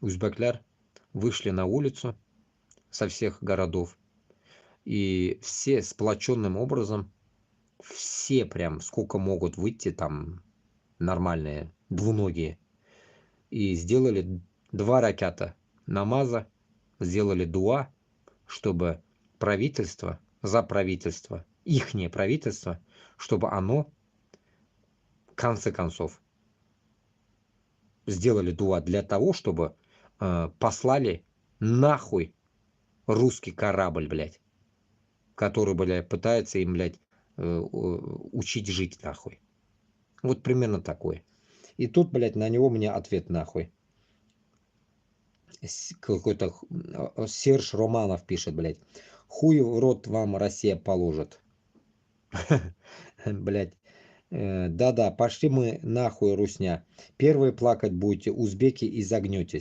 узбекляр вышли на улицу со всех городов, и все сплоченным образом, все прям сколько могут выйти там нормальные, двуногие, и сделали 2 ракята намаза, сделали дуа, чтобы правительство, за правительство, ихнее правительство, чтобы оно, в конце концов, сделали дуа для того, чтобы послали нахуй русский корабль, блядь, который, блядь, пытается им, блядь, учить жить, нахуй. Вот примерно такой. И тут, блядь, на него мне ответ, нахуй. Какой-то Серж Романов пишет, блядь. Хуй в рот вам Россия положит. Блядь. Да-да, пошли мы нахуй, русня. Первые плакать будете, узбеки, и загнетесь.